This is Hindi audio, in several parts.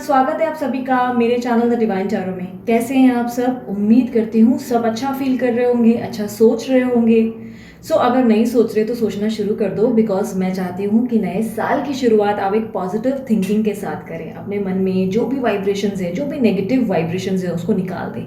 स्वागत है आप सभी का मेरे चैनल द डिवाइन टैरो में। कैसे हैं आप सब? उम्मीद करती हूँ सब अच्छा फील कर रहे होंगे, अच्छा सोच रहे होंगे। अगर नहीं सोच रहे तो सोचना शुरू कर दो, बिकॉज मैं चाहती हूँ कि नए साल की शुरुआत आप एक पॉजिटिव थिंकिंग के साथ करें। अपने मन में जो भी वाइब्रेशंस है, जो भी नेगेटिव वाइब्रेशंस है, उसको निकाल दें।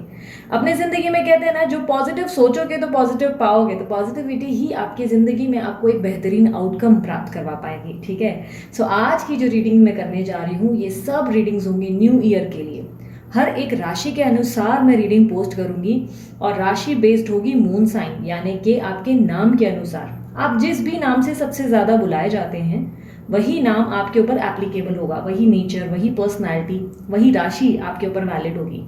अपने ज़िंदगी में कहते हैं ना, जो पॉजिटिव सोचोगे तो पॉजिटिव पाओगे। तो पॉजिटिविटी ही आपकी ज़िंदगी में आपको एक बेहतरीन आउटकम प्राप्त करवा पाएगी। ठीक है। आज की जो रीडिंग मैं करने जा रही हूँ, ये सब रीडिंग्स होंगी न्यू ईयर के लिए। हर एक राशि के अनुसार मैं रीडिंग पोस्ट करूंगी और राशि बेस्ड होगी मून साइन, यानी कि आपके नाम के अनुसार। आप जिस भी नाम से सबसे ज़्यादा बुलाए जाते हैं वही नाम आपके ऊपर एप्लीकेबल होगा, वही नेचर, वही पर्सनैलिटी, वही राशि आपके ऊपर वैलिड होगी।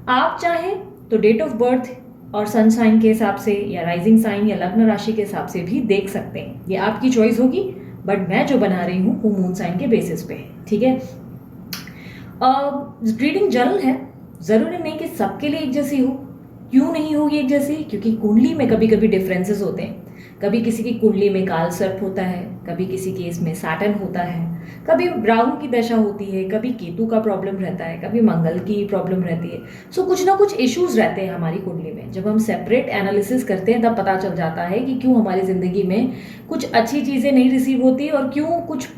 आप चाहें तो डेट ऑफ बर्थ और सन साइन के हिसाब से या राइजिंग साइन या लग्न राशि के हिसाब से भी देख सकते हैं, ये आपकी चॉइस होगी। बट मैं जो बना रही हूँ वो मून साइन के बेसिस पे है। ठीक है। रीडिंग जनरल है, ज़रूरी नहीं कि सबके लिए एक जैसी हो। क्यों नहीं होगी एक जैसी? क्योंकि कुंडली में कभी कभी डिफरेंसेस होते हैं। कभी किसी की कुंडली में काल सर्प होता है, कभी किसी केस में सैटर्न होता है, कभी राहु की दशा होती है, कभी केतु का प्रॉब्लम रहता है, कभी मंगल की प्रॉब्लम रहती है। कुछ ना कुछ इश्यूज रहते हैं हमारी कुंडली में। जब हम सेपरेट एनालिसिस करते हैं तब पता चल जाता है कि क्यों हमारी ज़िंदगी में कुछ अच्छी चीज़ें नहीं रिसीव होती और क्यों कुछ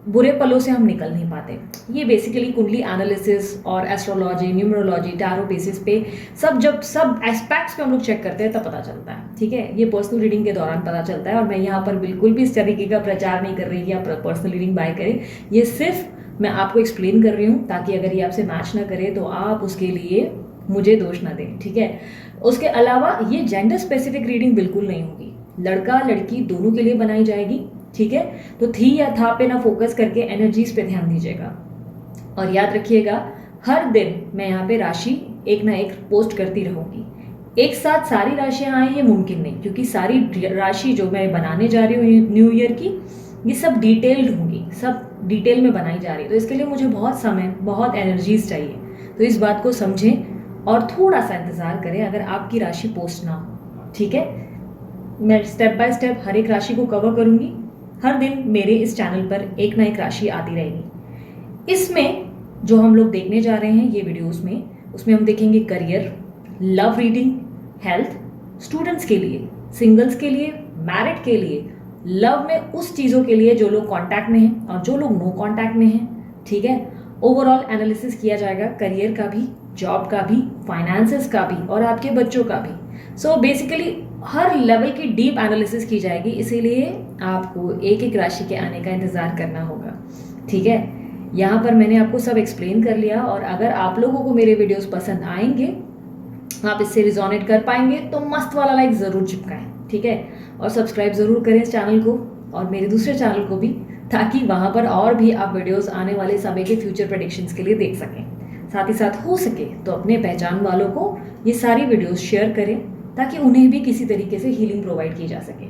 बुरे पलों से हम निकल नहीं पाते। ये बेसिकली कुंडली एनालिसिस और एस्ट्रोलॉजी, न्यूमरोलॉजी, टैरो बेसिस पे सब एस्पेक्ट्स पे हम लोग चेक करते हैं, तब पता चलता है। ठीक है। ये पर्सनल रीडिंग के दौरान पता चलता है और मैं यहाँ पर बिल्कुल भी इस तरीके का प्रचार नहीं कर रही कि आप पर्सनल रीडिंग बाय करें। ये सिर्फ मैं आपको एक्सप्लेन कर रही हूँ ताकि अगर ये आपसे मैच ना करे तो आप उसके लिए मुझे दोष ना दें। ठीक है। उसके अलावा ये जेंडर स्पेसिफिक रीडिंग बिल्कुल नहीं होगी, लड़का लड़की दोनों के लिए बनाई जाएगी। ठीक है। तो थी या था पे ना फोकस करके एनर्जीज पे ध्यान दीजिएगा और याद रखिएगा हर दिन मैं यहाँ पे राशि एक ना एक पोस्ट करती रहूंगी। एक साथ सारी राशियां आए ये मुमकिन नहीं, क्योंकि सारी राशि जो मैं बनाने जा रही हूँ न्यू ईयर की, ये सब डिटेल्ड होंगी, सब डिटेल में बनाई जा रही है। तो इसके लिए मुझे बहुत समय, बहुत एनर्जीज चाहिए। तो इस बात को समझें और थोड़ा सा इंतजार करें अगर आपकी राशि पोस्ट ना हो। ठीक है। मैं स्टेप बाय स्टेप हर एक राशि को कवर करूंगी। हर दिन मेरे इस चैनल पर एक ना एक राशि आती रहेगी। इसमें जो हम लोग देखने जा रहे हैं ये वीडियोस में, उसमें हम देखेंगे career, love reading, health, students के लिए, सिंगल्स के लिए, मैरिड के लिए, लव में उस चीज़ों के लिए जो लोग कांटेक्ट में हैं और जो लोग नो कांटेक्ट में हैं। ठीक है। ओवरऑल एनालिसिस किया जाएगा, करियर का भी, जॉब का भी, फाइनेंसेस का भी और आपके बच्चों का भी। बेसिकली हर लेवल की डीप एनालिसिस की जाएगी, इसीलिए आपको एक एक राशि के आने का इंतज़ार करना होगा। ठीक है। यहाँ पर मैंने आपको सब एक्सप्लेन कर लिया और अगर आप लोगों को मेरे वीडियोस पसंद आएंगे, आप इससे रिजोनेट कर पाएंगे तो मस्त वाला लाइक ज़रूर चिपकाएं। ठीक है। और सब्सक्राइब ज़रूर करें इस चैनल को और मेरे दूसरे चैनल को भी, ताकि वहाँ पर और भी आप वीडियोज़ आने वाले समय के फ्यूचर प्रेडिक्शंस के लिए देख सकें। साथ ही साथ हो सके तो अपने पहचान वालों को ये सारी वीडियोज़ शेयर करें ताकि उन्हें भी किसी तरीके से हीलिंग प्रोवाइड की जा सके।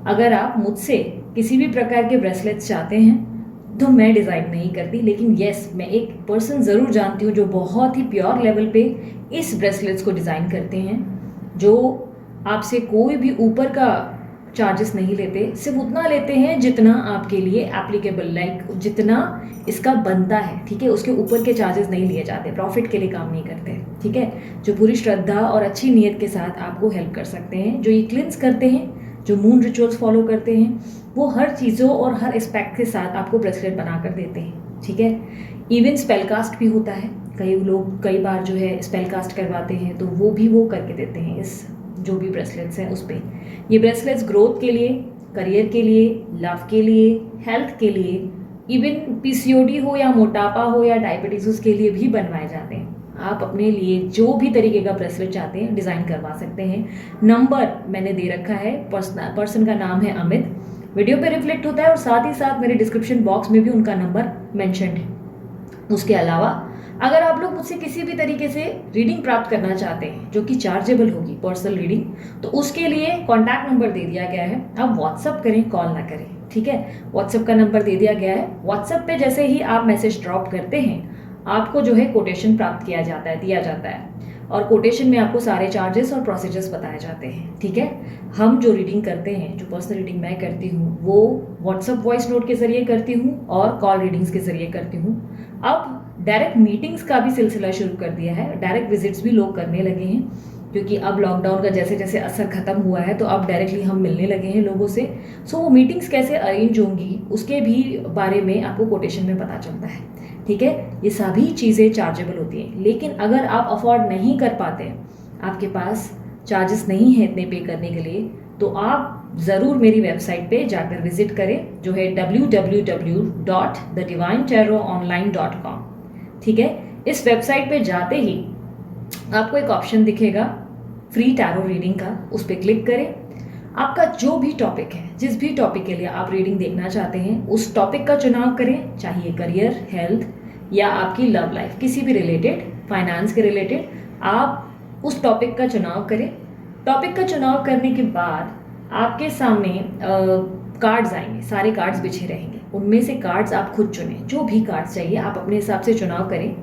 अगर आप मुझसे किसी भी प्रकार के ब्रेसलेट्स चाहते हैं तो मैं डिज़ाइन नहीं करती, लेकिन येस, मैं एक पर्सन ज़रूर जानती हूँ जो बहुत ही प्योर लेवल पे इस ब्रेसलेट्स को डिज़ाइन करते हैं, जो आपसे कोई भी ऊपर का चार्जेस नहीं लेते, सिर्फ उतना लेते हैं जितना आपके लिए एप्लीकेबल, लाइक जितना इसका बनता है। ठीक है। उसके ऊपर के चार्जेस नहीं लिए जाते, प्रॉफिट के लिए काम नहीं करते। ठीक है। जो पूरी श्रद्धा और अच्छी नीयत के साथ आपको हेल्प कर सकते हैं, जो ये क्लिंस करते हैं, जो मून रिचुअल्स फॉलो करते हैं, वो हर चीज़ों और हर एस्पेक्ट के साथ आपको ब्रेसलेट बना कर देते हैं। ठीक है। इवन स्पेल कास्ट भी होता है, कई लोग कई बार जो है स्पेल कास्ट करवाते हैं तो वो भी वो करके देते हैं इस जो भी ब्रेसलेट्स हैं उस पर। ये ब्रेसलेट्स ग्रोथ के लिए, करियर के लिए, लव के लिए, हेल्थ के लिए, इवन पीसीओडी हो या मोटापा हो या डायबिटीज, उसके लिए भी बनवाए जाते हैं। आप अपने लिए जो भी तरीके का ब्रेसलेट चाहते हैं डिज़ाइन करवा सकते हैं। नंबर मैंने दे रखा है, पर्सन का नाम है अमित, वीडियो पे रिफ्लेक्ट होता है और साथ ही साथ मेरे डिस्क्रिप्शन बॉक्स में भी उनका नंबर मेंशन्ड है। उसके अलावा अगर आप लोग मुझसे किसी भी तरीके से रीडिंग प्राप्त करना चाहते हैं जो कि चार्जेबल होगी, पर्सनल रीडिंग, तो उसके लिए कॉन्टैक्ट नंबर दे दिया गया है। आप व्हाट्सअप करें, कॉल ना करें। ठीक है। व्हाट्सअप का नंबर दे दिया गया है। व्हाट्सअप पे जैसे ही आप मैसेज ड्रॉप करते हैं आपको जो है कोटेशन प्राप्त किया जाता है, दिया जाता है, और कोटेशन में आपको सारे चार्जेस और प्रोसीजर्स बताए जाते हैं। ठीक है। हम जो रीडिंग करते हैं, जो पर्सनल रीडिंग मैं करती हूँ, वो व्हाट्सअप वॉइस नोट के जरिए करती हूँ और कॉल रीडिंग्स के जरिए करती हूँ। अब डायरेक्ट मीटिंग्स का भी सिलसिला शुरू कर दिया है, डायरेक्ट विजिट्स भी लोग करने लगे हैं, क्योंकि अब लॉकडाउन का जैसे जैसे असर खत्म हुआ है तो अब डायरेक्टली हम मिलने लगे हैं लोगों से। सो वो मीटिंग्स कैसे अरेंज होंगी उसके भी बारे में आपको कोटेशन में पता चलता है, ठीक है। ये सभी चीज़ें चार्जेबल होती हैं, लेकिन अगर आप अफोर्ड नहीं कर पाते हैं, आपके पास चार्जेस नहीं है इतने पे करने के लिए, तो आप ज़रूर मेरी वेबसाइट पे जाकर विजिट करें, जो है www.thedivinetarotonline.com, ठीक है। इस वेबसाइट पे जाते ही आपको एक ऑप्शन दिखेगा फ्री टैरो रीडिंग का, उस पर क्लिक करें। आपका जो भी टॉपिक है, जिस भी टॉपिक के लिए आप रीडिंग देखना चाहते हैं, उस टॉपिक का चुनाव करें, चाहे करियर, हेल्थ या आपकी लव लाइफ, किसी भी रिलेटेड, फाइनेंस के रिलेटेड, आप उस टॉपिक का चुनाव करें। टॉपिक का चुनाव करने के बाद आपके सामने कार्ड्स आएंगे, सारे कार्ड्स बिछे रहेंगे, उनमें से कार्ड्स आप खुद चुनें, जो भी कार्ड्स चाहिए आप अपने हिसाब से चुनाव करें।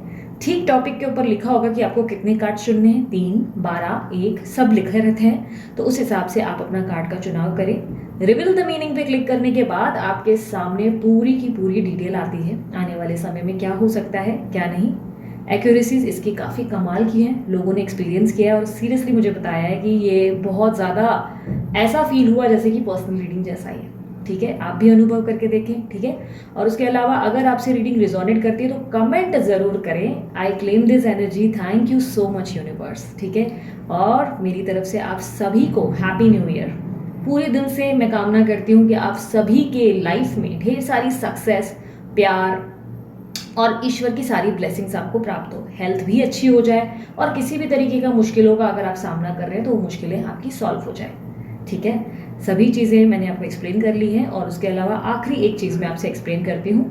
ठीक टॉपिक के ऊपर लिखा होगा कि आपको कितने कार्ड्स चुनने हैं, 3, 12, 1 सब लिखे रहते हैं, तो उस हिसाब से आप अपना कार्ड का चुनाव करें। रिवील द मीनिंग पे क्लिक करने के बाद आपके सामने पूरी की पूरी डिटेल आती है, आने वाले समय में क्या हो सकता है क्या नहीं। एक्यूरेसीज इसकी काफ़ी कमाल की हैं, लोगों ने एक्सपीरियंस किया है और सीरियसली मुझे बताया है कि ये बहुत ज़्यादा ऐसा फील हुआ जैसे कि पर्सनल रीडिंग जैसा ही है, ठीक है। आप भी अनुभव करके देखें, ठीक है। और उसके अलावा अगर आपसे रीडिंग रिजोनेट करती है तो कमेंट ज़रूर करें, I claim this energy, thank you so much universe, ठीक है। और मेरी तरफ से आप सभी को हैप्पी न्यू ईयर। पूरे दिल से मैं कामना करती हूँ कि आप सभी के लाइफ में ढेर सारी सक्सेस, प्यार और ईश्वर की सारी ब्लेसिंग्स आपको प्राप्त हो, हेल्थ भी अच्छी हो जाए और किसी भी तरीके का मुश्किलों का अगर आप सामना कर रहे हैं तो वो मुश्किलें आपकी सॉल्व हो जाए, ठीक है। सभी चीज़ें मैंने आपको एक्सप्लेन कर ली हैं। और उसके अलावा आखिरी एक चीज़ मैं आपसे एक्सप्लेन करती हूँ,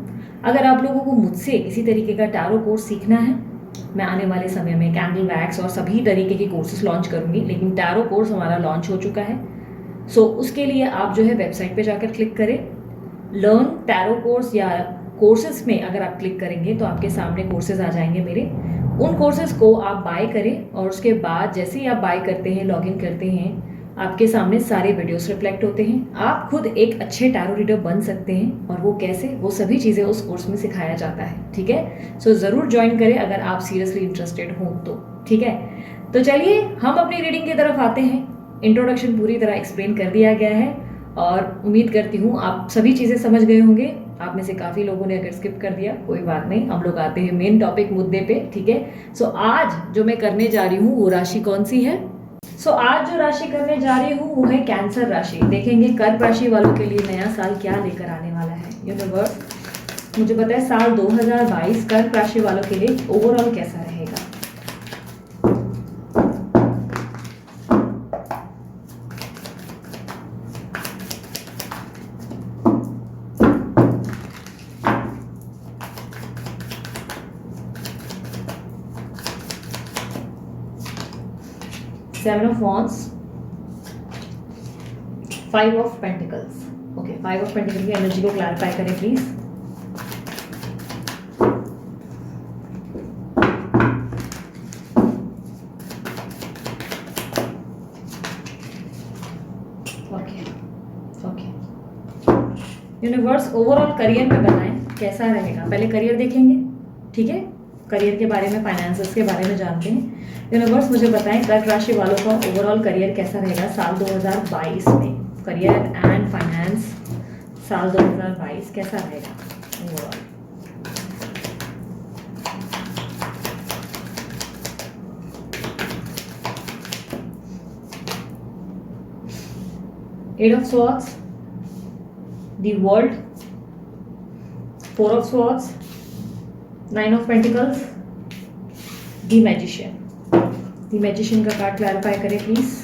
अगर आप लोगों को मुझसे किसी तरीके का टैरो कोर्स सीखना है, मैं आने वाले समय में कैंडल वैक्स और सभी तरीके के कोर्सेज लॉन्च करूँगी, लेकिन टैरो कोर्स हमारा लॉन्च हो चुका है। सो उसके लिए आप जो है वेबसाइट पे जाकर क्लिक करें, लर्न टैरो कोर्स या कोर्सेज में अगर आप क्लिक करेंगे तो आपके सामने कोर्सेज आ जाएंगे मेरे, उन कोर्सेज को आप बाय करें और उसके बाद जैसे ही आप बाय करते हैं, लॉगिन करते हैं, आपके सामने सारे वीडियोस रिफ्लेक्ट होते हैं, आप खुद एक अच्छे टैरो रीडर बन सकते हैं। और वो कैसे, वो सभी चीज़ें उस कोर्स में सिखाया जाता है, ठीक है। सो ज़रूर ज्वाइन करें अगर आप सीरियसली इंटरेस्टेड हो तो, ठीक है। तो चलिए हम अपनी रीडिंग की तरफ आते हैं। इंट्रोडक्शन पूरी तरह एक्सप्लेन कर दिया गया है और उम्मीद करती हूँ आप सभी चीज़ें समझ गए होंगे। आप में से काफ़ी लोगों ने अगर स्किप कर दिया कोई बात नहीं, हम लोग आते हैं मेन टॉपिक मुद्दे पे, ठीक है। सो आज जो मैं करने जा रही हूँ वो राशि कौन सी है। सो आज जो राशि करने जा रही हूँ वो है कैंसर राशि। देखेंगे कर्क राशि वालों के लिए नया साल क्या लेकर आने वाला है यूनिवर्स। मुझे पता है साल 2022 कर्क राशि वालों के लिए ओवरऑल कैसा रहेगा। Seven of Wands, Five of Pentacles. Okay, Five of Pentacles की एनर्जी को क्लैरिफाई करें please. Okay universe overall career में बताएं कैसा रहेगा। पहले करियर देखेंगे, ठीक है। करियर के बारे में, फाइनेंसेस के बारे में जानते हैं। यूनिवर्स मुझे बताएं कर्क राशि वालों का ओवरऑल करियर कैसा रहेगा साल 2022 में। करियर एंड फाइनेंस साल 2022 कैसा रहेगा overall. Eight of swords, the world, four of swords, nine of pentacles, the magician. The magician का कार्ड क्लैरिफाई करें प्लीज।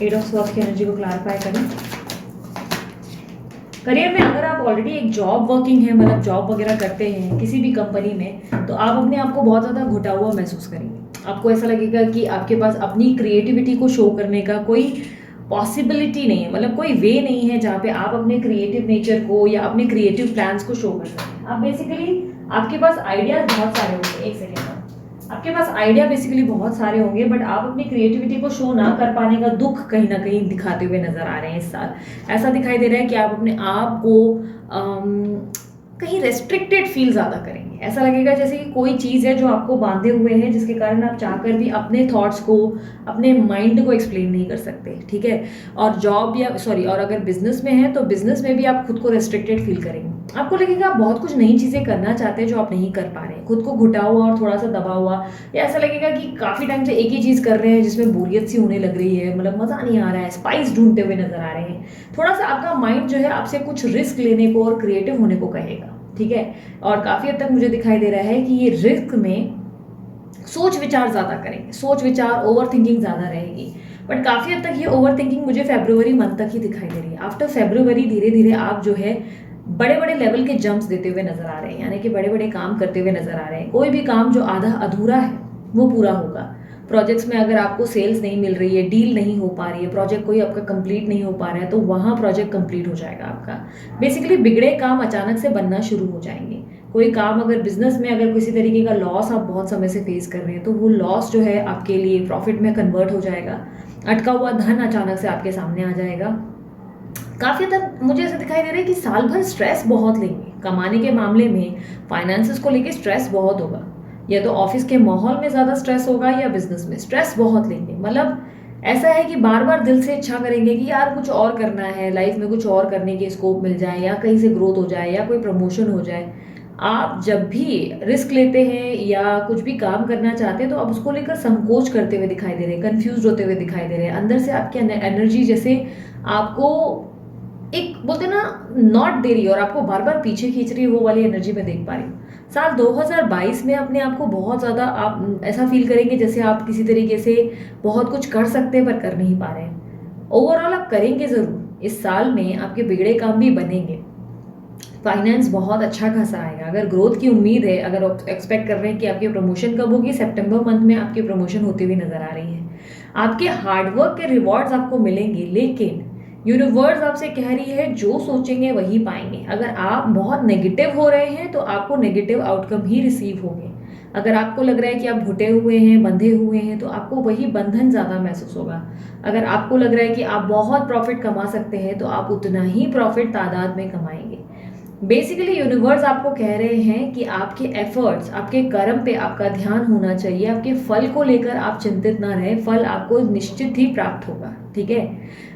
एट ऑफ स्वॉर्ड्स की एनर्जी को क्लैरिफाई करें। करियर में अगर आप ऑलरेडी एक जॉब वर्किंग है, मतलब जॉब वगैरह करते हैं किसी भी कंपनी में, तो आप अपने आप को बहुत ज़्यादा घुटा हुआ महसूस करेंगे। आपको ऐसा लगेगा कि आपके पास अपनी क्रिएटिविटी को शो करने का कोई पॉसिबिलिटी नहीं है, मतलब कोई वे नहीं है जहाँ पे आप अपने क्रिएटिव नेचर को या अपने क्रिएटिव प्लान्स को शो कर सकते हैं। आप बेसिकली आपके पास आइडियाज बहुत सारे होते हैं। एक सेकेंड, आपके पास आइडिया बेसिकली बहुत सारे होंगे, बट आप अपनी क्रिएटिविटी को शो ना कर पाने का दुख कहीं ना कहीं दिखाते हुए नजर आ रहे हैं इस साल। ऐसा दिखाई दे रहा है कि आप अपने आप को कहीं रेस्ट्रिक्टेड फील ज़्यादा करेंगे। ऐसा लगेगा जैसे कि कोई चीज़ है जो आपको बांधे हुए है, जिसके कारण आप चाहकर भी अपने थॉट्स को, अपने माइंड को एक्सप्लेन नहीं कर सकते, ठीक है। और जॉब या सॉरी और अगर बिजनेस में है तो बिजनेस में भी आप खुद को रेस्ट्रिक्टेड फील करेंगे। आपको लगेगा आप बहुत कुछ नई चीज़ें करना चाहते हैं जो आप नहीं कर पा रहे हैं, खुद को घुटा हुआ और थोड़ा सा दबा हुआ, या ऐसा लगेगा कि काफ़ी टाइम से एक ही चीज़ कर रहे हैं जिसमें बोरियत सी होने लग रही है, मतलब मज़ा नहीं आ रहा है, स्पाइस ढूंढते हुए नजर आ रहे हैं। थोड़ा सा आपका माइंड जो है आपसे कुछ रिस्क लेने को और क्रिएटिव होने को कहेगा, ठीक है। और काफ़ी हद तक मुझे दिखाई दे रहा है कि ये रिस्क में सोच विचार ज़्यादा करेंगे, सोच विचार ओवर थिंकिंग ज़्यादा रहेगी। बट काफ़ी हद तक ये ओवर थिंकिंग मुझे फेब्रुवरी मंथ तक ही दिखाई दे रही है। आफ्टर फेब्रुवरी धीरे धीरे आप जो है बड़े बड़े लेवल के जंप्स देते हुए नजर आ रहे हैं, यानी कि बड़े बड़े काम करते हुए नजर आ रहे हैं। कोई भी काम जो आधा अधूरा है वो पूरा होगा। प्रोजेक्ट्स में अगर आपको सेल्स नहीं मिल रही है, डील नहीं हो पा रही है, प्रोजेक्ट कोई आपका कंप्लीट नहीं हो पा रहा है, तो वहाँ प्रोजेक्ट कंप्लीट हो जाएगा आपका। बेसिकली बिगड़े काम अचानक से बनना शुरू हो जाएंगे। कोई काम अगर बिजनेस में अगर किसी तरीके का लॉस आप बहुत समय से फेस कर रहे हैं, तो वो लॉस जो है आपके लिए प्रॉफिट में कन्वर्ट हो जाएगा। अटका हुआ धन अचानक से आपके सामने आ जाएगा। काफ़ी तक मुझे ऐसा दिखाई दे रहा है कि साल भर स्ट्रेस बहुत लेंगे कमाने के मामले में, फाइनेंसेस को लेके स्ट्रेस बहुत होगा। या तो ऑफिस के माहौल में ज़्यादा स्ट्रेस होगा या बिजनेस में स्ट्रेस बहुत लेंगे। मतलब ऐसा है कि बार बार दिल से इच्छा करेंगे कि यार कुछ और करना है, लाइफ में कुछ और करने की स्कोप मिल जाए, या कहीं से ग्रोथ हो जाए, या कोई प्रमोशन हो जाए। आप जब भी रिस्क लेते हैं या कुछ भी काम करना चाहते हैं तो आप उसको लेकर संकोच करते हुए दिखाई दे रहे हैं, कंफ्यूज होते हुए दिखाई दे रहे हैं। अंदर से आपकी एनर्जी जैसे आपको एक बोलते हैं ना नॉट दे रही है और आपको बार बार पीछे खींच रही है, वो वाली एनर्जी में देख पा रही हूँ। साल 2022 में अपने आप को बहुत ज़्यादा आप ऐसा फील करेंगे जैसे आप किसी तरीके से बहुत कुछ कर सकते हैं पर कर नहीं पा रहे हैं। ओवरऑल आप करेंगे ज़रूर, इस साल में आपके बिगड़े काम भी बनेंगे। फाइनेंस बहुत अच्छा खासा आएगा। अगर ग्रोथ की उम्मीद है, अगर आप एक्सपेक्ट कर रहे हैं कि आपकी प्रमोशन कब होगी, सितंबर मंथ में आपकी प्रमोशन होती हुई नजर आ रही है। आपके हार्डवर्क के रिवॉर्ड्स आपको मिलेंगे, लेकिन यूनिवर्स आपसे कह रही है जो सोचेंगे वही पाएंगे। अगर आप बहुत नेगेटिव हो रहे हैं तो आपको नेगेटिव आउटकम ही रिसीव होंगे। अगर आपको लग रहा है कि आप घुटे हुए हैं, बंधे हुए हैं, तो आपको वही बंधन ज़्यादा महसूस होगा। अगर आपको लग रहा है कि आप बहुत प्रॉफिट कमा सकते हैं तो आप उतना ही प्रॉफिट तादाद में कमाएंगे। बेसिकली यूनिवर्स आपको कह रहे हैं कि आपके एफर्ट्स, आपके कर्म पे आपका ध्यान होना चाहिए। आपके फल को लेकर आप चिंतित ना रहें, फल आपको निश्चित ही प्राप्त होगा, ठीक है।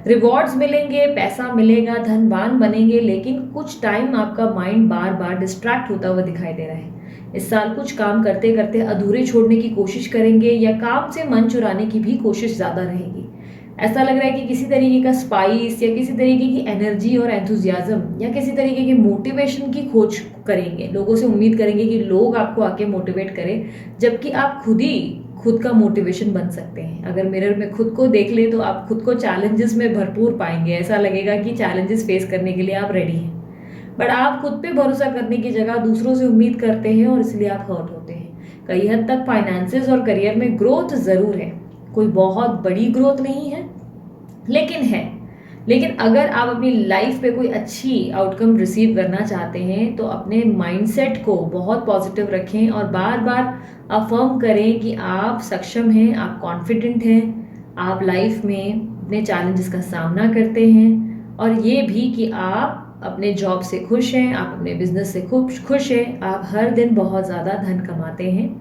रिवॉर्ड्स मिलेंगे, पैसा मिलेगा, धनवान बनेंगे, लेकिन कुछ टाइम आपका माइंड बार बार डिस्ट्रैक्ट होता हुआ दिखाई दे रहा है। इस साल कुछ काम करते करते अधूरे छोड़ने की कोशिश करेंगे या काम से मन चुराने की भी कोशिश ज़्यादा रहेगी। ऐसा लग रहा है कि किसी तरीके का स्पाइस या किसी तरीके की एनर्जी और एंथुजियाज्म या किसी तरीके की मोटिवेशन की खोज करेंगे। लोगों से उम्मीद करेंगे कि लोग आपको आके मोटिवेट करें, जबकि आप खुद का मोटिवेशन बन सकते हैं। अगर मिरर में खुद को देख ले तो आप खुद को चैलेंजेस में भरपूर पाएंगे। ऐसा लगेगा कि चैलेंजेस फेस करने के लिए आप रेडी हैं, बट आप खुद पे भरोसा करने की जगह दूसरों से उम्मीद करते हैं और इसलिए आप हर्ट होते हैं। कई हद तक फाइनेंसेस और करियर में ग्रोथ ज़रूर है, कोई बहुत बड़ी ग्रोथ नहीं है लेकिन है। लेकिन अगर आप अपनी लाइफ पे कोई अच्छी आउटकम रिसीव करना चाहते हैं तो अपने माइंडसेट को बहुत पॉजिटिव रखें और बार बार अफर्म करें कि आप सक्षम हैं, आप कॉन्फिडेंट हैं, आप लाइफ में अपने चैलेंजेस का सामना करते हैं, और ये भी कि आप अपने जॉब से खुश हैं, आप अपने बिजनेस से खुश हैं, आप हर दिन बहुत ज़्यादा धन कमाते हैं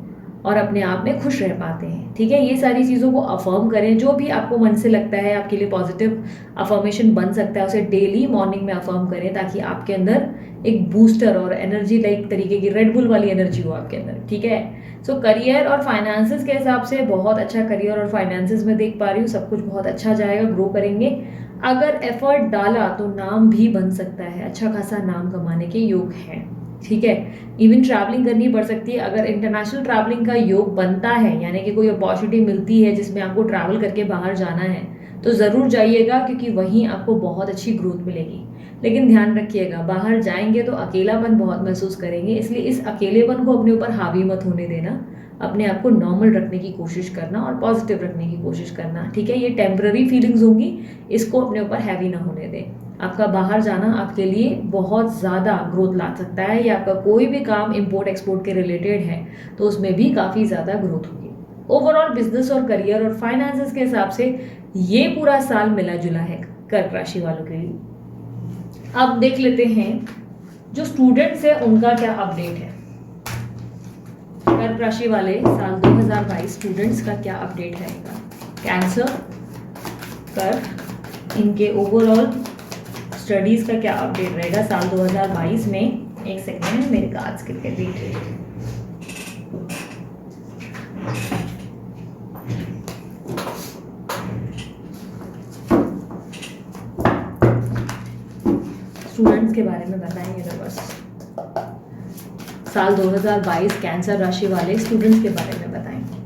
और अपने आप में खुश रह पाते हैं, ठीक है। ये सारी चीज़ों को अफर्म करें। जो भी आपको मन से लगता है आपके लिए पॉजिटिव अफर्मेशन बन सकता है, उसे डेली मॉर्निंग में अफर्म करें, ताकि आपके अंदर एक बूस्टर और एनर्जी लाइक तरीके की रेड बुल वाली एनर्जी हो आपके अंदर, ठीक है। सो करियर और फाइनेंसेस के हिसाब से बहुत अच्छा करियर और फाइनेंसेस में देख पा रही हूँ, सब कुछ बहुत अच्छा जाएगा, ग्रो करेंगे। अगर एफर्ट डाला तो नाम भी बन सकता है, अच्छा खासा नाम कमाने के योग हैं, ठीक है। इवन ट्रैवलिंग करनी पड़ सकती है। अगर इंटरनेशनल ट्रैवलिंग का योग बनता है, यानी कि कोई अपॉर्चुनिटी मिलती है जिसमें आपको ट्रैवल करके बाहर जाना है, तो ज़रूर जाइएगा, क्योंकि वहीं आपको बहुत अच्छी ग्रोथ मिलेगी। लेकिन ध्यान रखिएगा, बाहर जाएंगे तो अकेलापन बहुत महसूस करेंगे, इसलिए इस अकेलेपन को अपने ऊपर हावी मत होने देना। अपने आप को नॉर्मल रखने की कोशिश करना और पॉजिटिव रखने की कोशिश करना, ठीक है। ये टेम्पररी फीलिंग्स होंगी, इसको अपने ऊपर हैवी ना होने दें। आपका बाहर जाना आपके लिए बहुत ज़्यादा ग्रोथ ला सकता है, या आपका कोई भी काम इम्पोर्ट एक्सपोर्ट के रिलेटेड है तो उसमें भी काफ़ी ज़्यादा ग्रोथ होगी। ओवरऑल बिजनेस और करियर और फाइनेंसेस के हिसाब से ये पूरा साल मिला जुला है कर्क राशि वालों के लिए। अब देख लेते हैं जो स्टूडेंट्स है उनका क्या अपडेट है। कर्क राशि वाले साल 2022 स्टूडेंट्स का क्या अपडेट रहेगा। कैंसर, कर्क, इनके ओवरऑल स्टडीज का क्या अपडेट रहेगा साल 2022 में। एक सेकेंड, मेरे कार्ड्स के लिए रीड। स्टूडेंट्स के बारे में बताएंगे तो बस साल 2022 कैंसर राशि वाले स्टूडेंट्स के बारे में बताएंगे।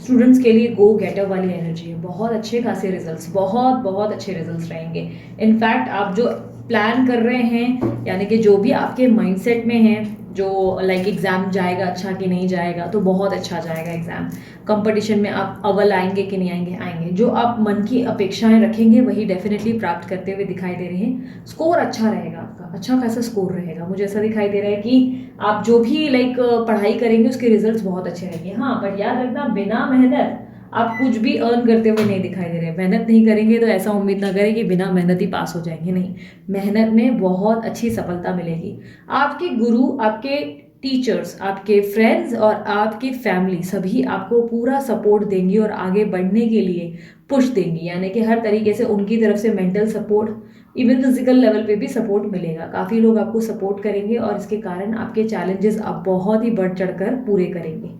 स्टूडेंट्स के लिए गो गेटअप वाली एनर्जी है, बहुत अच्छे खासे रिजल्ट्स, बहुत बहुत अच्छे रिजल्ट्स रहेंगे। इनफैक्ट आप जो प्लान कर रहे हैं, यानी कि जो भी आपके माइंडसेट में है, जो लाइक एग्ज़ाम जाएगा अच्छा कि नहीं जाएगा, तो बहुत अच्छा जाएगा एग्ज़ाम। कंपटीशन में आप अव्वल आएंगे कि नहीं आएंगे, आएंगे। जो आप मन की अपेक्षाएं रखेंगे वही डेफिनेटली प्राप्त करते हुए दिखाई दे रहे हैं। स्कोर अच्छा रहेगा आपका, अच्छा खासा स्कोर रहेगा। मुझे ऐसा दिखाई दे रहा है कि आप जो भी लाइक पढ़ाई करेंगे उसके रिजल्ट्स बहुत अच्छे रहेंगे। हाँ, बट याद रखना, बिना मेहनत आप कुछ भी अर्न करते हुए नहीं दिखाई दे रहे। मेहनत नहीं करेंगे तो ऐसा उम्मीद ना करें कि बिना मेहनत ही पास हो जाएंगे, नहीं। मेहनत में बहुत अच्छी सफलता मिलेगी। आपके गुरु, आपके टीचर्स, आपके फ्रेंड्स और आपकी फैमिली सभी आपको पूरा सपोर्ट देंगी और आगे बढ़ने के लिए पुश देंगी, यानी कि हर तरीके से उनकी तरफ से mental support, even physical level पे भी सपोर्ट मिलेगा। काफ़ी लोग आपको सपोर्ट करेंगे और इसके कारण आपके चैलेंजेस आप बहुत ही बढ़ चढ़कर पूरे करेंगे।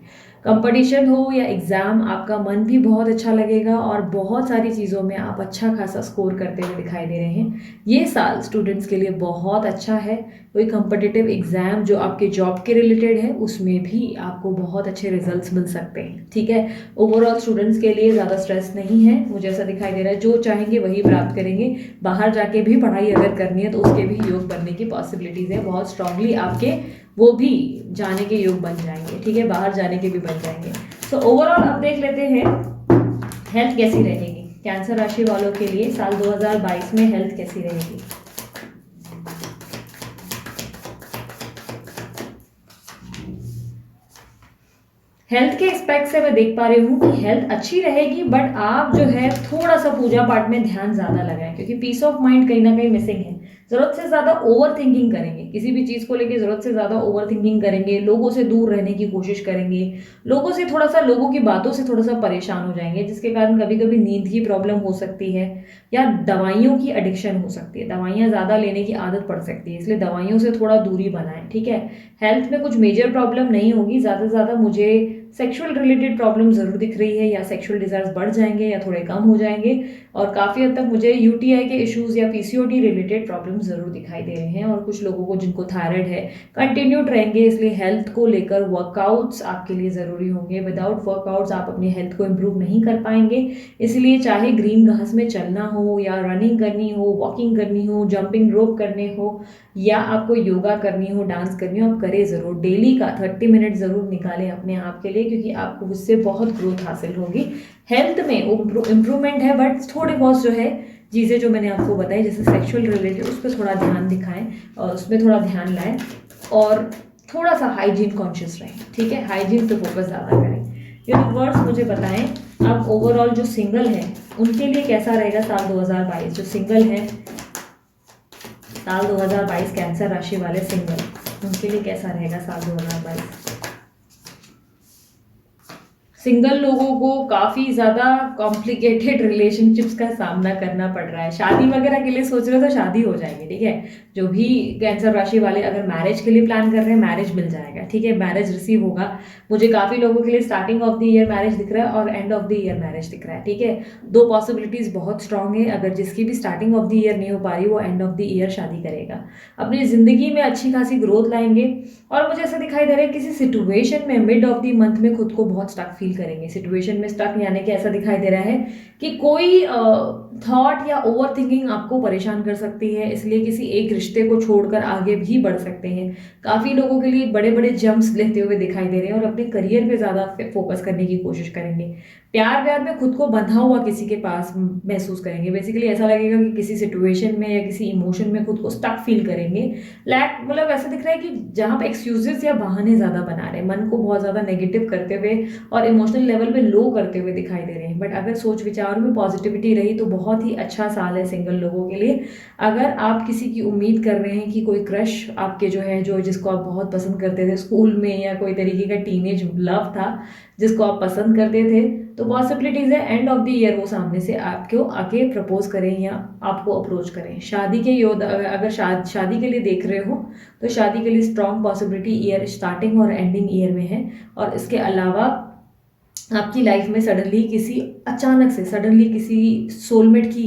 कंपटीशन हो या एग्ज़ाम, आपका मन भी बहुत अच्छा लगेगा और बहुत सारी चीज़ों में आप अच्छा खासा स्कोर करते हुए दिखाई दे रहे हैं। ये साल स्टूडेंट्स के लिए बहुत अच्छा है। कोई कॉम्पिटिटिव एग्ज़ाम जो आपके जॉब के रिलेटेड है उसमें भी आपको बहुत अच्छे रिजल्ट्स मिल सकते हैं, ठीक है। ओवरऑल स्टूडेंट्स के लिए ज़्यादा स्ट्रेस नहीं है, मुझे ऐसा दिखाई दे रहा है। जो चाहेंगे वही प्राप्त करेंगे। बाहर जाके भी पढ़ाई अगर करनी है तो उसके भी योग बनने की पॉसिबिलिटीज़ है, बहुत स्ट्रांगली आपके वो भी जाने के योग बन जाएंगे, ठीक है। बाहर जाने के भी बन जाएंगे। सो ओवरऑल अब देख लेते हैं हेल्थ कैसी रहेगी कैंसर राशि वालों के लिए साल 2022 में। हेल्थ कैसी रहेगी। हेल्थ के एस्पेक्ट से मैं देख पा रही हूँ कि हेल्थ अच्छी रहेगी, बट आप जो है थोड़ा सा पूजा पाठ में ध्यान ज़्यादा लगाएं, क्योंकि पीस ऑफ माइंड कहीं ना कहीं मिसिंग है। ज़रूरत से ज़्यादा ओवर थिंकिंग करेंगे, किसी भी चीज़ को लेके ज़रूरत से ज़्यादा ओवर थिंकिंग करेंगे, लोगों से दूर रहने की कोशिश करेंगे, लोगों से थोड़ा सा, लोगों की बातों से थोड़ा सा परेशान हो जाएंगे, जिसके कारण कभी कभी नींद की प्रॉब्लम हो सकती है या दवाइयों की एडिक्शन हो सकती है। दवाइयाँ ज़्यादा लेने की आदत पड़ सकती है, इसलिए दवाइयों से थोड़ा दूरी बनाएं, ठीक है। हेल्थ में कुछ मेजर प्रॉब्लम नहीं होगी। ज़्यादा से ज़्यादा मुझे सेक्सुअल रिलेटेड प्रॉब्लम ज़रूर दिख रही है, या सेक्सुअल डिज़ायर्स बढ़ जाएंगे या थोड़े कम हो जाएंगे, और काफ़ी हद तक मुझे यूटीआई के इश्यूज़ या पीसीओडी रिलेटेड प्रॉब्लम ज़रूर दिखाई दे रहे हैं। और कुछ लोगों को जिनको थायराइड है कंटिन्यूड रहेंगे, इसलिए हेल्थ को लेकर वर्कआउट्स आपके लिए ज़रूरी होंगे। विदाउट वर्कआउट्स आप अपनी हेल्थ को इम्प्रूव नहीं कर पाएंगे, इसलिए चाहे ग्रीन घास में चलना हो या रनिंग करनी हो, वॉकिंग करनी हो, जंपिंग रोप करने हो, या आपको योगा करनी हो, डांस करनी हो, आप करें ज़रूर। डेली का 30 मिनट ज़रूर निकालें अपने आप के लिए, क्योंकि आपको उससे बहुत ग्रोथ हासिल होगी। हेल्थ में इम्प्रूवमेंट है, बट थोड़े बहुत जो है चीज़ें जो मैंने आपको बताई जैसे सेक्सुअल रिलेटेड, उस पर थोड़ा ध्यान दिखाएं और उसमें थोड़ा ध्यान लाएं, और थोड़ा सा हाइजीन कॉन्शियस रहें, ठीक है। हाइजीन पे फोकस ज़्यादा करें। यूनिवर्स मुझे बताएं अब ओवरऑल जो सिंगल है उनके लिए कैसा रहेगा साल 2022। जो सिंगल है साल 2022 कैंसर राशि वाले सिंगल, उनके लिए कैसा रहेगा साल 2022। सिंगल लोगों को काफ़ी ज़्यादा कॉम्प्लिकेटेड रिलेशनशिप्स का सामना करना पड़ रहा है। शादी वगैरह के लिए सोच रहे हो तो शादी हो जाएगी, ठीक है। जो भी कैंसर राशि वाले अगर मैरिज के लिए प्लान कर रहे हैं, मैरिज मिल जाएगा, ठीक है। मैरिज रिसीव होगा। मुझे काफ़ी लोगों के लिए starting of the year marriage दिख रहा है और end of the year marriage दिख रहा है, ठीक है। दो पॉसिबिलिटीज़ बहुत स्ट्रांग है। अगर जिसकी भी स्टार्टिंग ऑफ द ईयर नहीं हो पा रही, वो एंड ऑफ द ईयर शादी करेगा, अपनी ज़िंदगी में अच्छी खासी ग्रोथ लाएंगे। और मुझे ऐसा दिखाई दे रहा है किसी सिचुएशन में मिड ऑफ द मंथ में खुद को बहुत स्टक फील करेंगे। सिचुएशन में स्टक यानी कि ऐसा दिखाई दे रहा है कि कोई थॉट या ओवर थिंकिंग आपको परेशान कर सकती है, इसलिए किसी एक रिश्ते को छोड़कर आगे भी बढ़ सकते हैं। काफ़ी लोगों के लिए बड़े बड़े जंप्स लेते हुए दिखाई दे रहे हैं और अपने करियर पे ज़्यादा फोकस करने की कोशिश करेंगे। प्यार व्यार में खुद को बंधा हुआ किसी के पास महसूस करेंगे। बेसिकली ऐसा लगेगा कि किसी सिचुएशन में या किसी इमोशन में खुद को स्टक फील करेंगे। लैक मतलब ऐसा दिख रहा है कि जहाँ पे एक्सक्यूजेस या बहाने ज़्यादा बना रहे हैं, मन को बहुत ज़्यादा नेगेटिव करते हुए और इमोशनल लेवल पे लो करते हुए दिखाई दे रहे हैं। बट अगर सोच विचारों में पॉजिटिविटी रही तो बहुत ही अच्छा साल है सिंगल लोगों के लिए। अगर आप किसी की उम्मीद कर रहे हैं कि कोई क्रश आपके जो है, जो जिसको आप बहुत पसंद करते थे स्कूल में, या कोई तरीके का टीनेज लव था जिसको आप पसंद करते थे, तो पॉसिबिलिटीज है एंड ऑफ द ईयर वो सामने से आपको आके प्रपोज करें या आपको अप्रोच करें। शादी के अगर शादी के लिए देख रहे हो तो शादी के लिए स्ट्रॉन्ग पॉसिबिलिटी ईयर स्टार्टिंग और एंडिंग ईयर में है। और इसके अलावा आपकी लाइफ में अचानक से सडनली किसी सोलमेट की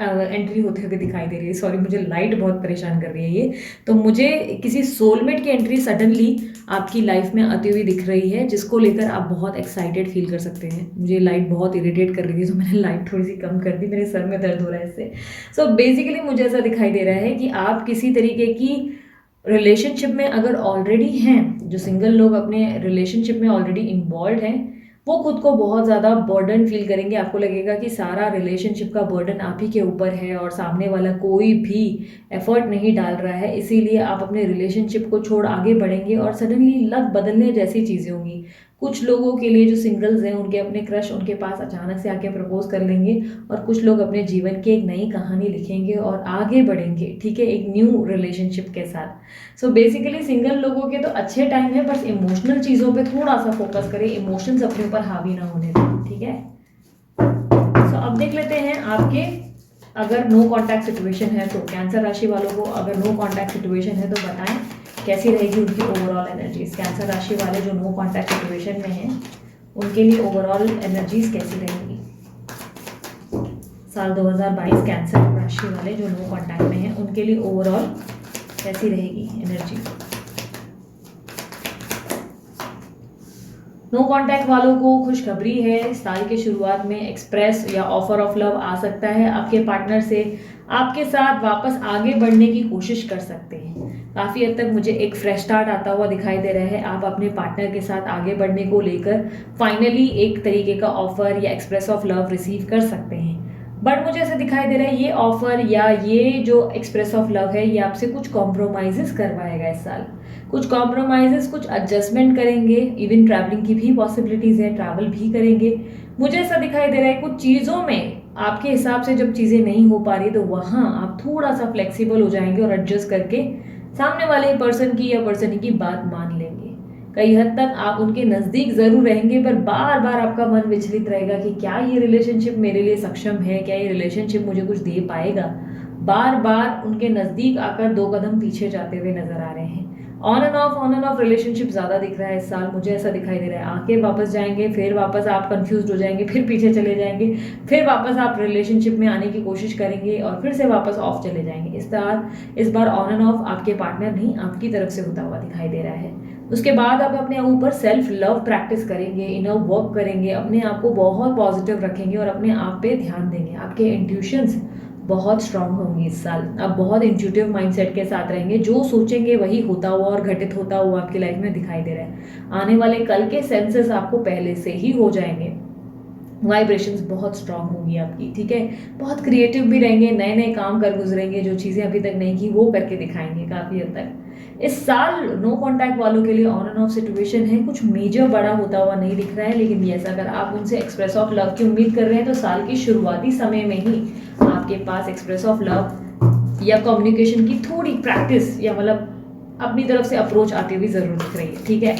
एंट्री होते हुए दिखाई दे रही है। सॉरी, मुझे लाइट बहुत परेशान कर रही है ये। तो मुझे किसी सोलमेट की एंट्री सडनली आपकी लाइफ में आती हुई दिख रही है, जिसको लेकर आप बहुत एक्साइटेड फील कर सकते हैं। मुझे लाइट बहुत इरिटेट कर रही है, तो मैंने लाइट थोड़ी सी कम कर दी, मेरे सर में दर्द हो रहा है इससे। सो बेसिकली मुझे ऐसा दिखाई दे रहा है कि आप किसी तरीके की रिलेशनशिप में अगर ऑलरेडी हैं, जो सिंगल लोग अपने रिलेशनशिप में ऑलरेडी इन्वॉल्व हैं, वो खुद को बहुत ज़्यादा बर्डन फील करेंगे। आपको लगेगा कि सारा रिलेशनशिप का बर्डन आप ही के ऊपर है और सामने वाला कोई भी एफर्ट नहीं डाल रहा है, इसीलिए आप अपने रिलेशनशिप को छोड़ आगे बढ़ेंगे और सडनली लक बदलने जैसी चीज़ें होंगी। कुछ लोगों के लिए जो सिंगल्स हैं, उनके अपने क्रश उनके पास अचानक से आके प्रपोज कर लेंगे और कुछ लोग अपने जीवन की एक नई कहानी लिखेंगे और आगे बढ़ेंगे, ठीक है, एक न्यू रिलेशनशिप के साथ। सो बेसिकली सिंगल लोगों के तो अच्छे टाइम है, बस इमोशनल चीज़ों पे थोड़ा सा फोकस करें, इमोशंस अपने ऊपर हावी ना होने दें, ठीक है। सो अब देख लेते हैं आपके, अगर नो कॉन्टैक्ट सिचुएशन है तो कैंसर राशि वालों को अगर नो कॉन्टैक्ट सिचुएशन है तो बताएं कैसी रहेगी उनकी ओवरऑल एनर्जीज। कैंसर राशि वाले जो नो कॉन्टैक्ट सिचुएशन में हैं उनके लिए ओवरऑल एनर्जीज कैसी रहेंगी साल 2022। कैंसर राशि वाले जो नो कॉन्टैक्ट में हैं उनके लिए ओवरऑल कैसी रहेगी एनर्जी। नो कॉन्टैक्ट वालों को खुशखबरी है, साल के शुरुआत में एक्सप्रेस या ऑफर ऑफ लव आ सकता है। आपके पार्टनर से आपके साथ वापस आगे बढ़ने की कोशिश कर सकते हैं। काफ़ी हद तक मुझे एक फ्रेश स्टार्ट आता हुआ दिखाई दे रहा है। आप अपने पार्टनर के साथ आगे बढ़ने को लेकर फाइनली एक तरीके का ऑफर या एक्सप्रेस ऑफ लव रिसीव कर सकते हैं। बट मुझे ऐसा दिखाई दे रहा है ये ऑफर या ये जो एक्सप्रेस ऑफ लव है ये आपसे कुछ कॉम्प्रोमाइज़ेस करवाएगा इस साल। कुछ कॉम्प्रोमाइज़ेस, कुछ एडजस्टमेंट करेंगे। इवन ट्रैवलिंग की भी पॉसिबिलिटीज़ है, ट्रैवल भी करेंगे। मुझे ऐसा दिखाई दे रहा है कुछ चीज़ों में आपके हिसाब से जब चीज़ें नहीं हो पा रही तो वहाँ आप थोड़ा सा फ्लेक्सिबल हो जाएंगे और एडजस्ट करके सामने वाले पर्सन की या पर्सन की बात मान लेंगे। कई हद तक आप उनके नज़दीक ज़रूर रहेंगे, पर बार बार आपका मन विचलित रहेगा कि क्या ये रिलेशनशिप मेरे लिए सक्षम है, क्या ये रिलेशनशिप मुझे कुछ दे पाएगा। बार बार उनके नज़दीक आकर 2 कदम पीछे जाते हुए नजर आ रहे हैं। ऑन एंड ऑफ रिलेशनशिप ज़्यादा दिख रहा है इस साल, मुझे ऐसा दिखाई दे रहा है। आके वापस जाएंगे, फिर वापस आप कंफ्यूज हो जाएंगे, फिर पीछे चले जाएंगे, फिर वापस आप रिलेशनशिप में आने की कोशिश करेंगे और फिर से वापस ऑफ चले जाएंगे। इस बार ऑन एंड ऑफ आपके पार्टनर नहीं, आपकी तरफ से होता हुआ दिखाई दे रहा है। उसके बाद आप अपने ऊपर सेल्फ लव प्रैक्टिस करेंगे, इनर वर्क करेंगे, अपने आप को बहुत पॉजिटिव रखेंगे और अपने आप पे ध्यान देंगे। आपके इंट्यूशंस बहुत स्ट्रांग होंगी इस साल। आप बहुत इंट्यूटिव माइंडसेट के साथ रहेंगे, जो सोचेंगे वही होता हुआ और घटित होता हुआ आपकी लाइफ में दिखाई दे रहा है। आने वाले कल के सेंसेस आपको पहले से ही हो जाएंगे। वाइब्रेशंस बहुत स्ट्रांग होंगी आपकी, ठीक है। बहुत क्रिएटिव भी रहेंगे, नए नए काम कर गुजरेंगे, जो चीज़ें अभी तक नहीं की वो करके दिखाएंगे काफ़ी हद तक। इस साल नो कॉन्टैक्ट वालों के लिए ऑन एंड ऑफ सिचुएशन है, कुछ मेजर बड़ा होता हुआ नहीं दिख रहा है, लेकिन यस अगर आप उनसे एक्सप्रेस ऑफ लव की उम्मीद कर रहे हैं तो साल की शुरुआती समय में ही आपके पास एक्सप्रेस ऑफ लव या कम्युनिकेशन की थोड़ी प्रैक्टिस या मतलब अपनी तरफ से अप्रोच आती हुई ज़रूर दिख रही है, ठीक है।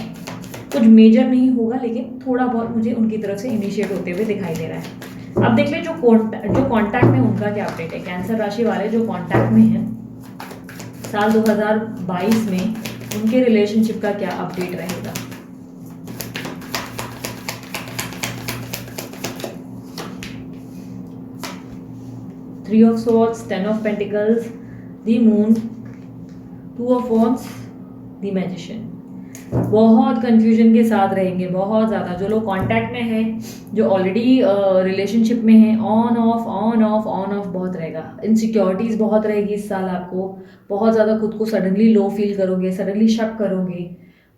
कुछ मेजर नहीं होगा, लेकिन थोड़ा बहुत मुझे उनकी तरफ से इनिशिएट होते हुए दिखाई दे रहा है। अब देख ले जो कॉन्टैक्ट में उनका क्या अपडेट है। कैंसर राशि वाले जो कॉन्टैक्ट में हैं साल 2022 में उनके रिलेशनशिप का क्या अपडेट रहेगा। Three of Swords, Ten of Pentacles, the Moon, Two of Wands, the Magician। बहुत कन्फ्यूजन के साथ रहेंगे, बहुत ज़्यादा। जो लोग कांटेक्ट में हैं, जो ऑलरेडी रिलेशनशिप में हैं, on off on off on off बहुत रहेगा। इनसिक्योरिटीज़ बहुत रहेगी इस साल आपको, बहुत ज़्यादा खुद को सडनली लो फील करोगे, सडनली शक करोगे।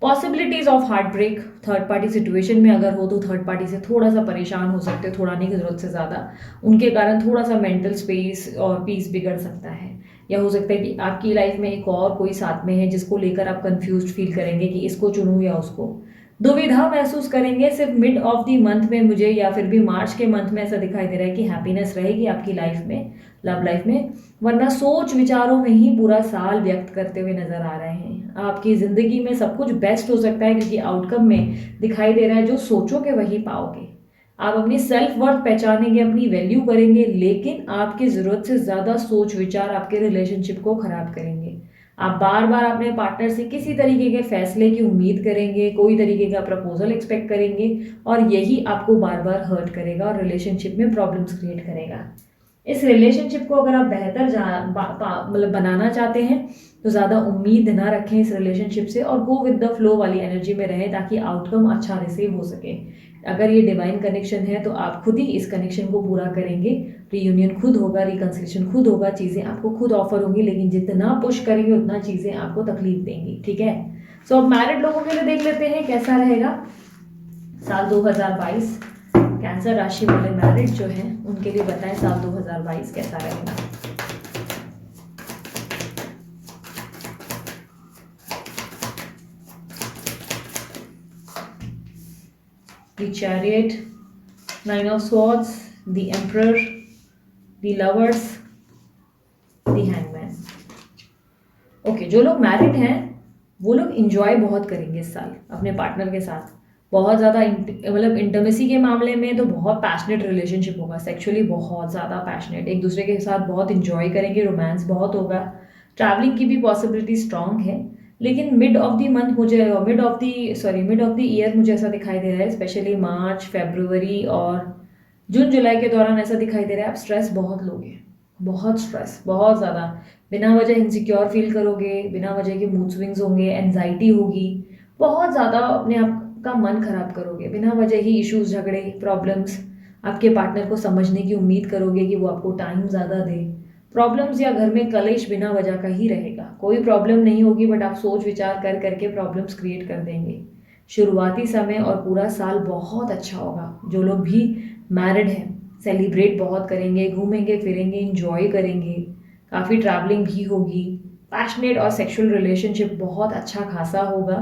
Possibilities of heart break, third party situation में अगर हो तो थर्ड पार्टी से थोड़ा सा परेशान हो सकते हो, थोड़ा नहीं की ज़रूरत से ज़्यादा। उनके कारण थोड़ा सा मेंटल स्पेस और पीस बिगड़ सकता है। या हो सकता है कि आपकी लाइफ में एक और कोई साथ में है जिसको लेकर आप कंफ्यूज फील करेंगे कि इसको चुनूं या उसको। दुविधा महसूस करेंगे सिर्फ मिड ऑफ द मंथ में मुझे, या फिर भी मार्च के मंथ में ऐसा दिखाई दे रहा है कि हैप्पीनेस रहेगी आपकी लाइफ में, लव लाइफ में। वरना सोच विचारों में ही पूरा साल व्यक्त करते हुए नजर आ रहे हैं। आपकी जिंदगी में सब कुछ बेस्ट हो सकता है, क्योंकि आउटकम में दिखाई दे रहा है जो सोचोगे वही पाओगे। आप अपनी सेल्फ वर्थ पहचानेंगे, अपनी वैल्यू करेंगे, लेकिन आपकी ज़रूरत से ज़्यादा सोच विचार आपके रिलेशनशिप को ख़राब करेंगे। आप बार बार अपने पार्टनर से किसी तरीके के फैसले की उम्मीद करेंगे, कोई तरीके का प्रपोजल एक्सपेक्ट करेंगे, और यही आपको बार बार हर्ट करेगा और रिलेशनशिप में प्रॉब्लम्स क्रिएट करेगा। इस रिलेशनशिप को अगर आप बेहतर मतलब बनाना चाहते हैं तो ज़्यादा उम्मीद ना रखें इस रिलेशनशिप से, और गो विद द फ्लो वाली एनर्जी में रहें ताकि आउटकम अच्छा रिसीव हो सके। अगर ये डिवाइन कनेक्शन है तो आप खुद ही इस कनेक्शन को पूरा करेंगे। रीयूनियन खुद होगा, रिकन्सिलेशन खुद होगा, चीज़ें आपको खुद ऑफर होंगी, लेकिन जितना पुश करेंगे उतना चीज़ें आपको तकलीफ देंगी। ठीक है, सो अब मैरिड लोगों के लिए देख लेते हैं कैसा रहेगा साल 2022। कैंसर राशि वाले मैरिड जो हैं उनके लिए बताएं साल 2022 कैसा रहेगा। The Chariot, Nine of Swords, the Emperor, the Lovers, the Hangman। Okay, जो लोग मैरिड हैं वो लोग इंजॉय बहुत करेंगे इस साल अपने पार्टनर के साथ। बहुत ज़्यादा मतलब इंटमेसी के मामले में तो बहुत पैशनेट रिलेशनशिप होगा, सेक्सुअली बहुत ज़्यादा पैशनेट, एक दूसरे के साथ बहुत इंजॉय करेंगे, रोमांस बहुत होगा। ट्रैवलिंग की भी पॉसिबिलिटी स्ट्रांग है, लेकिन मिड ऑफ द मंथ मुझे मिड ऑफ द ईयर मुझे ऐसा दिखाई दे रहा है, स्पेशली मार्च, फरवरी और जून जुलाई के दौरान ऐसा दिखाई दे रहा है आप स्ट्रेस बहुत लोगे, बहुत स्ट्रेस, बहुत ज़्यादा। बिना वजह इनसिक्योर फील करोगे, बिना वजह के मूड स्विंग्स होंगे, एनजाइटी होगी, बहुत ज़्यादा अपने आप का मन खराब करोगे, बिना वजह ही इश्यूज, झगड़े, प्रॉब्लम्स। आपके पार्टनर को समझने की उम्मीद करोगे कि वो आपको टाइम ज़्यादा दे। प्रॉब्लम्स या घर में कलेश बिना वजह का ही रहेगा, कोई प्रॉब्लम नहीं होगी बट आप सोच विचार कर करके प्रॉब्लम्स क्रिएट कर देंगे। शुरुआती समय और पूरा साल बहुत अच्छा होगा। जो लोग भी मैरिड हैं सेलिब्रेट बहुत करेंगे, घूमेंगे फिरेंगे, इंजॉय करेंगे, काफ़ी ट्रैवलिंग भी होगी, पैशनेट और सेक्सुअल रिलेशनशिप बहुत अच्छा खासा होगा।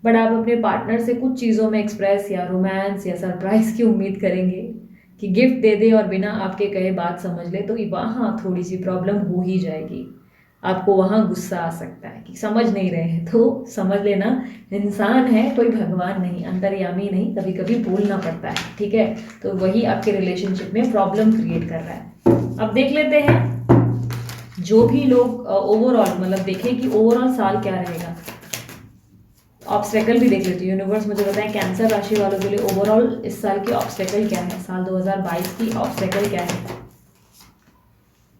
बट आप अपने पार्टनर से कुछ चीज़ों में एक्सप्रेस या रोमांस या सरप्राइज की उम्मीद करेंगे कि गिफ्ट दे दे और बिना आपके कहे बात समझ ले, तो वहाँ थोड़ी सी प्रॉब्लम हो ही जाएगी। आपको वहाँ गुस्सा आ सकता है कि समझ नहीं रहे हैं, तो समझ लेना इंसान है, कोई भगवान नहीं, अंतर्यामी नहीं, कभी कभी बोलना पड़ता है। ठीक है, तो वही आपके रिलेशनशिप में प्रॉब्लम क्रिएट कर रहा है। अब देख लेते हैं जो भी लोग ओवरऑल मतलब देखें कि ओवरऑल साल क्या रहेगा। ऑब्स्टेकल भी देख लेते हैं, यूनिवर्स मुझे बताएं कैंसर राशि वालों के लिए ओवरऑल इस साल की ऑब्स्टेकल क्या है, साल 2022 की ऑब्स्टेकल क्या है।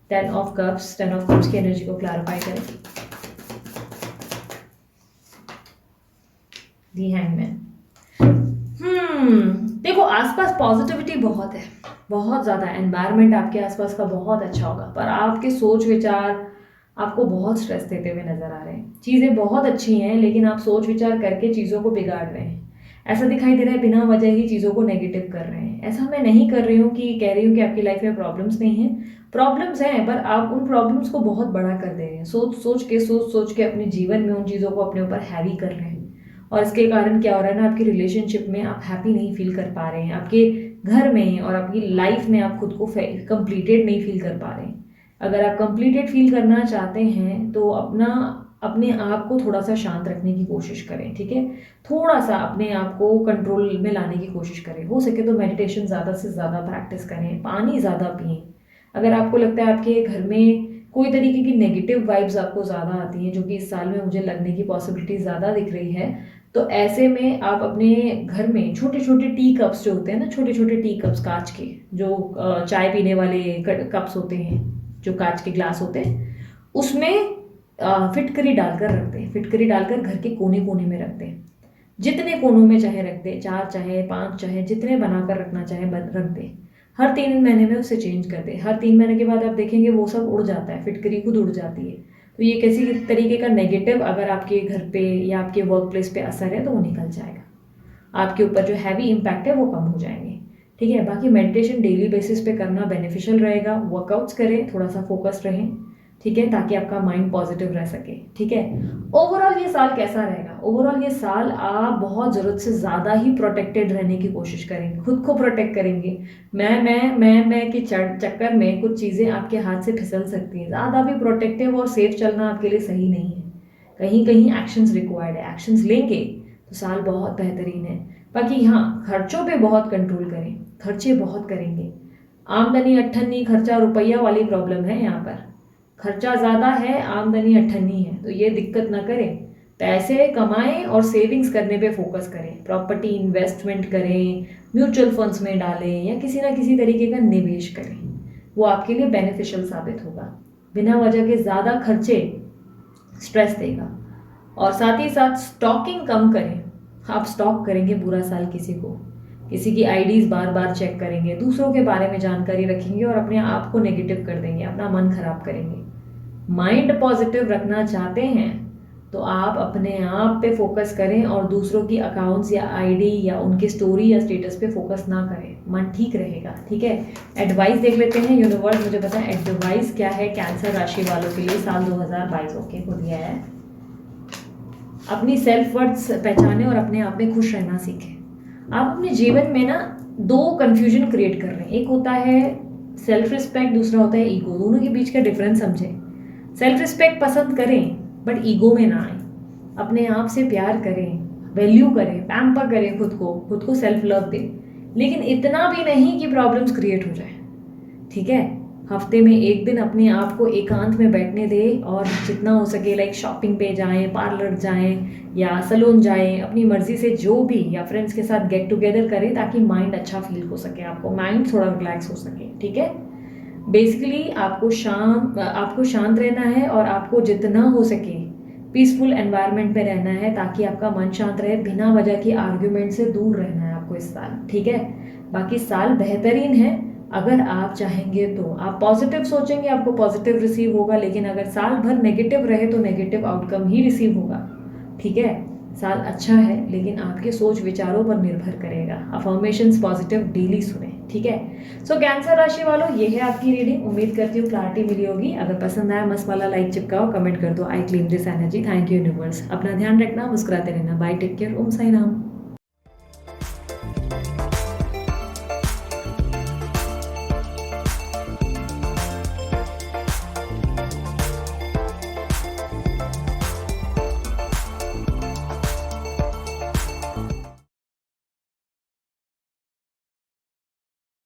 10 ऑफ कप्स की एनर्जी को क्लैरिफाई करें। दी हैंगमैन। देखो आसपास पॉजिटिविटी बहुत है, बहुत ज़्यादा एनवायरनमेंट आपके आसपास का बहुत अच्छा होगा, पर आपके सोच विचार आपको बहुत स्ट्रेस देते हुए नजर आ रहे हैं। चीज़ें बहुत अच्छी हैं लेकिन आप सोच विचार करके चीज़ों को बिगाड़ रहे हैं। ऐसा दिखाई दे रहा है बिना वजह ही चीज़ों को नेगेटिव कर रहे हैं। ऐसा मैं नहीं कर रही हूँ कि कह रही हूँ कि आपकी लाइफ में प्रॉब्लम्स नहीं हैं, प्रॉब्लम्स हैं, पर आप उन प्रॉब्लम्स को बहुत बड़ा कर दे रहे हैं। सोच सोच के अपने जीवन में उन चीज़ों को अपने ऊपर हैवी कर रहे हैं, और इसके कारण क्या हो रहा है ना, आपकी रिलेशनशिप में आप हैप्पी नहीं फील कर पा रहे हैं, आपके घर में और आपकी लाइफ में आप खुद को कंप्लीटेड नहीं फील कर पा रहे हैं। अगर आप कंप्लीटेड फील करना चाहते हैं तो अपने आप को थोड़ा सा शांत रखने की कोशिश करें। ठीक है, थोड़ा सा अपने आप को कंट्रोल में लाने की कोशिश करें। हो सके तो मेडिटेशन ज़्यादा से ज़्यादा प्रैक्टिस करें, पानी ज़्यादा पिएं। अगर आपको लगता है आपके घर में कोई तरीके की नेगेटिव वाइब्स आपको ज़्यादा आती हैं, जो कि इस साल में मुझे लगने की पॉसिबिलिटी ज़्यादा दिख रही है, तो ऐसे में आप अपने घर में छोटे छोटे टी कप्स जो होते हैं ना, छोटे छोटे टी कप्स कांच के, जो चाय पीने वाले कप्स होते हैं, जो कांच के ग्लास होते हैं, उसमें फिटकरी डालकर रखते हैं, फिटकरी डालकर घर के कोने कोने में रखते हैं। जितने कोनों में चाहे रख दे, 4 चाहे 5 चाहे जितने बनाकर रखना चाहे रख दे। हर 3 महीने में उसे चेंज कर दे। हर 3 महीने के बाद आप देखेंगे वो सब उड़ जाता है, फिटकरी खुद उड़ जाती है। तो ये किसी तरीके का नेगेटिव अगर आपके घर पे या आपके वर्क प्लेस पे असर है तो वो निकल जाएगा। आपके ऊपर जो हैवी इम्पैक्ट है वो कम हो जाएंगे। ठीक है, बाकी मेडिटेशन डेली बेसिस पे करना बेनिफिशियल रहेगा। वर्कआउट्स करें, थोड़ा सा फोकस्ड रहें, ठीक है, ताकि आपका माइंड पॉजिटिव रह सके। ठीक है, ओवरऑल ये साल कैसा रहेगा? ओवरऑल ये साल आप बहुत ज़रूरत से ज़्यादा ही प्रोटेक्टेड रहने की कोशिश करेंगे, खुद को प्रोटेक्ट करेंगे। मैं के चक्कर में कुछ चीज़ें आपके हाथ से फिसल सकती हैं। ज़्यादा भी प्रोटेक्टिव और सेफ चलना आपके लिए सही नहीं है। कहीं कहीं एक्शंस रिक्वायर्ड है, एक्शंस लेंगे तो साल बहुत बेहतरीन है। बाकी हाँ, खर्चों पे बहुत कंट्रोल करें, खर्चे बहुत करेंगे। आमदनी अट्ठन्नी खर्चा रुपया वाली प्रॉब्लम है यहाँ पर। खर्चा ज़्यादा है, आमदनी अट्ठन्नी है, तो ये दिक्कत ना करें। पैसे कमाएं और सेविंग्स करने पे फोकस करें। प्रॉपर्टी इन्वेस्टमेंट करें, म्यूचुअल फंड्स में डालें या किसी ना किसी तरीके का निवेश करें, वो आपके लिए बेनिफिशियल साबित होगा। बिना वजह के ज़्यादा खर्चे स्ट्रेस देगा। और साथ ही साथ स्टॉकिंग कम करें। आप स्टॉक करेंगे पूरा साल किसी की आईडीज़ बार बार चेक करेंगे, दूसरों के बारे में जानकारी रखेंगे और अपने आप को नेगेटिव कर देंगे, अपना मन खराब करेंगे। माइंड पॉजिटिव रखना चाहते हैं तो आप अपने आप पे फोकस करें और दूसरों की अकाउंट्स या आईडी या उनकी स्टोरी या स्टेटस पे फोकस ना करें, मन ठीक रहेगा। ठीक है, एडवाइस देख लेते हैं। यूनिवर्स मुझे बताएं एडवाइस क्या है कैंसर राशि वालों के लिए साल 2022 ओके को दिया है। अपनी सेल्फ वर्थ पहचाने और अपने आप में खुश रहना सीखें। आप अपने जीवन में ना 2 कन्फ्यूजन क्रिएट कर रहे हैं। एक होता है सेल्फ रिस्पेक्ट, दूसरा होता है ईगो। दोनों के बीच का डिफरेंस समझें। सेल्फ रिस्पेक्ट पसंद करें बट ईगो में ना आए। अपने आप से प्यार करें, वैल्यू करें, पैम्पर करें खुद को सेल्फ लव दें, लेकिन इतना भी नहीं कि प्रॉब्लम्स क्रिएट हो जाए। ठीक है, हफ्ते में 1 दिन अपने आप को एकांत में बैठने दें और जितना हो सके लाइक शॉपिंग पे जाएं, पार्लर जाएं या सलून जाएं, अपनी मर्जी से जो भी, या फ्रेंड्स के साथ गेट टुगेदर करें ताकि माइंड अच्छा फील हो सके, आपको माइंड थोड़ा रिलैक्स हो सके। ठीक है, बेसिकली आपको शांत रहना है और आपको जितना हो सके पीसफुल एनवायरनमेंट में रहना है ताकि आपका मन शांत रहे। बिना वजह की आर्ग्यूमेंट से दूर रहना है आपको इस साल। ठीक है, बाकी साल बेहतरीन है। अगर आप चाहेंगे तो आप पॉजिटिव सोचेंगे, आपको पॉजिटिव रिसीव होगा, लेकिन अगर साल भर नेगेटिव रहे तो नेगेटिव आउटकम ही रिसीव होगा। ठीक है, साल अच्छा है लेकिन आपके सोच विचारों पर निर्भर करेगा। अफर्मेशंस पॉजिटिव डेली सुने। ठीक है, सो कैंसर राशि वालों, ये है आपकी रीडिंग। उम्मीद करती हूँ क्लैरिटी मिली होगी। अगर पसंद आया मस्त वाला लाइक चिपकाओ, कमेंट कर दो I claim this energy. Thank you universe. अपना ध्यान रखना, मुस्कुराते रहना। बाय, टेक केयर, ओम साई राम।